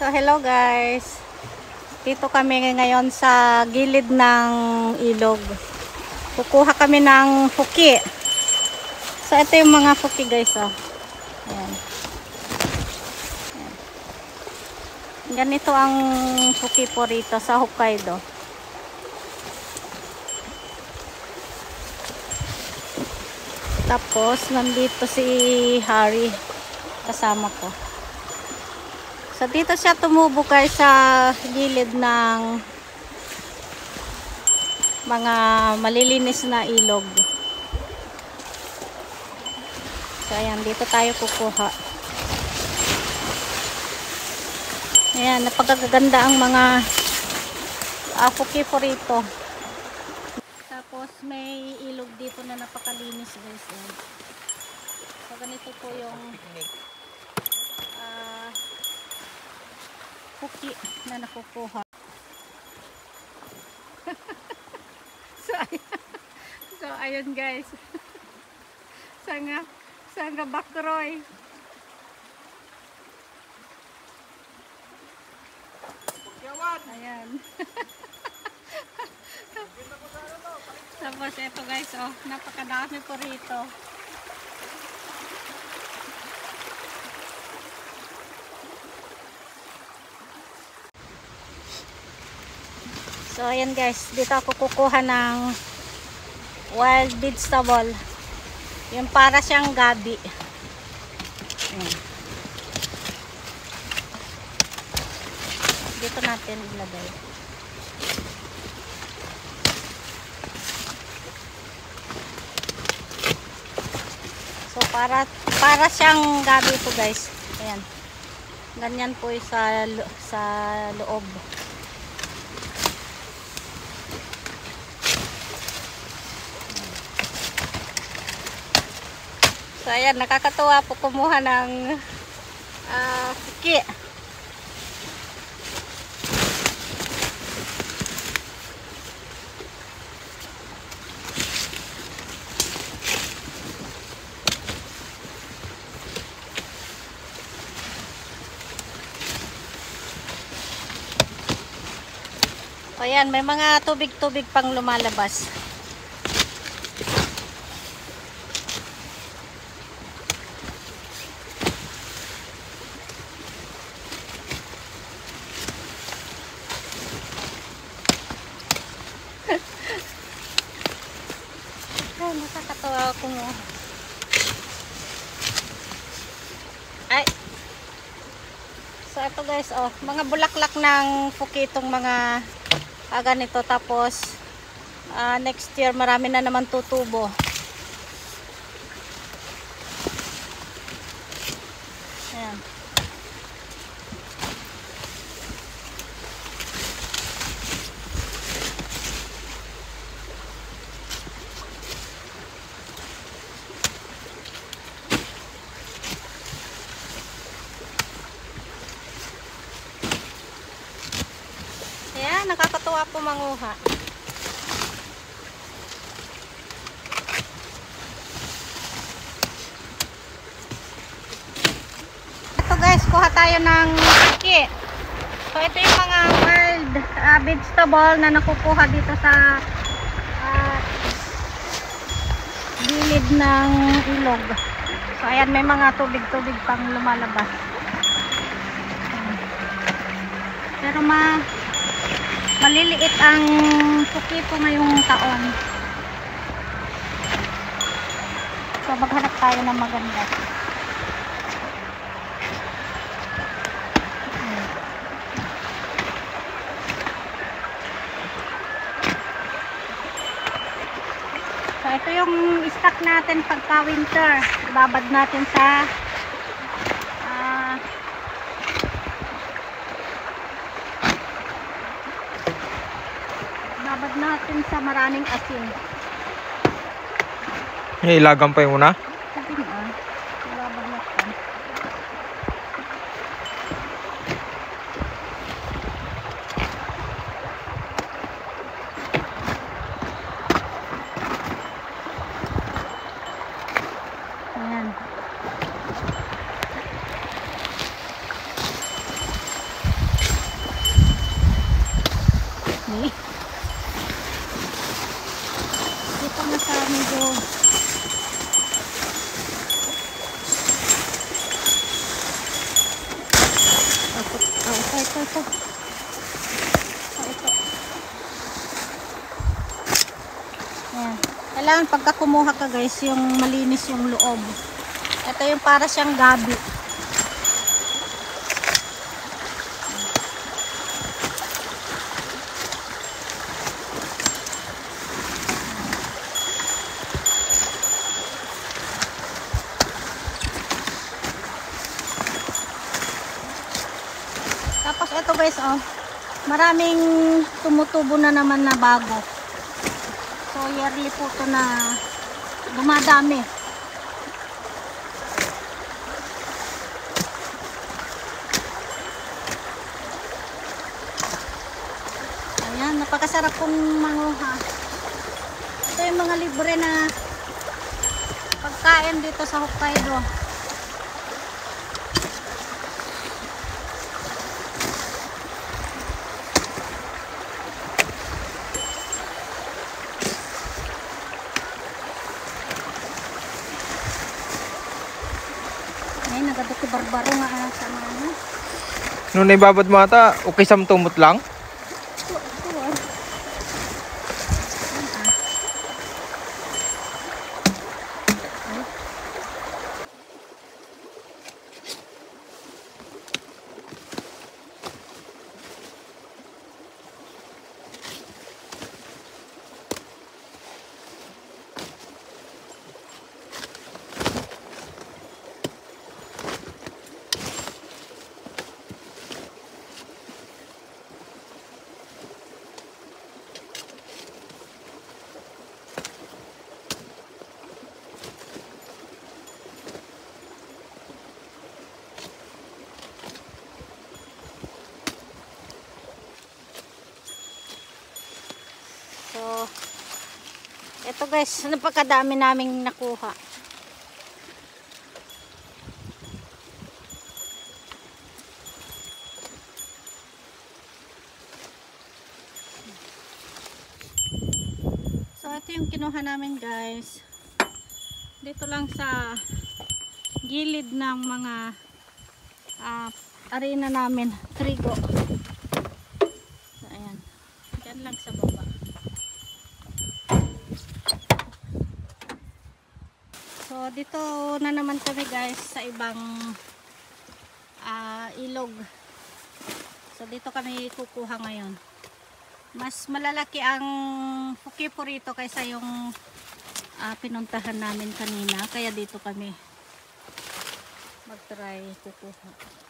So hello guys, dito kami ngayon sa gilid ng ilog. Kukuha kami ng fuki. So ito yung mga fuki guys, oh. Ayan. Ayan. Ganito ang fuki po rito sa Hokkaido. Tapos nandito si Harry kasama ko. So dito siya tumubo guys sa gilid ng mga malilinis na ilog. So ayan, dito tayo kukuha. Ayan, napagaganda ang mga fuki po rito. Tapos may ilog dito na napakalinis guys. Ayan. So ganito po yung fuki na nakukuha. So ayun guys. Sanga bakroy. Ayan. Tapos ito guys, oh, napakadami po rito. So ayan guys, dito ako kukuha ng wild vegetable. Yung para siyang gabi. Ayan. Dito natin ilagay. So para siyang gabi po guys. Ayan. Ganyan po sa loob. So ayan, nakakatuwa po kumuha ng fuki. So ayan, may mga tubig-tubig pang lumalabas. Nakakatawa ako mo. Ay. So ito guys, oh, mga bulaklak ng fuki itong mga ganito. Tapos next year marami na naman tutubo. Ayan. Ayan, nakakatuwa po manguha. Ito guys, kuha tayo ng fuki. So ito yung mga wild vegetable na nakukuha dito sa gilid ng ilog. So ayan, may mga tubig-tubig pang lumalabas. Pero maliliit ang fuki po ngayong taon. So maghanap tayo ng maganda. So ito yung stock natin pagka winter. Ibabad natin sa maraming asin. Ilagan pa yung una? Sabi nga, ibabad natin. Ayan. Ito. Ayan. Kailangan pagka kumuha ka guys, yung malinis yung loob. Ito yung para siyang gabi. Tapos ito guys, oh, maraming tumutubo na naman na bago. So yearly po ito na dumadami. Ayan, napakasarap pong manguha. Ito yung mga libre na pagkain dito sa Hokkaido. Ay, nagaduki barbaro nga sa mga. Nung naibabad mo ata, okay samtumot lang? Ito, ah. So, ito guys, napakadami naming nakuha. So, ito yung kinuha namin guys. Dito lang sa gilid ng mga arena namin, trigo. So, ayan. Diyan lang sa baba. So, dito na naman kami guys sa ibang ilog. So, dito kami kukuha ngayon. Mas malalaki ang Fukipo rito kaysa yung pinuntahan namin kanina. Kaya dito kami mag-try kukuha.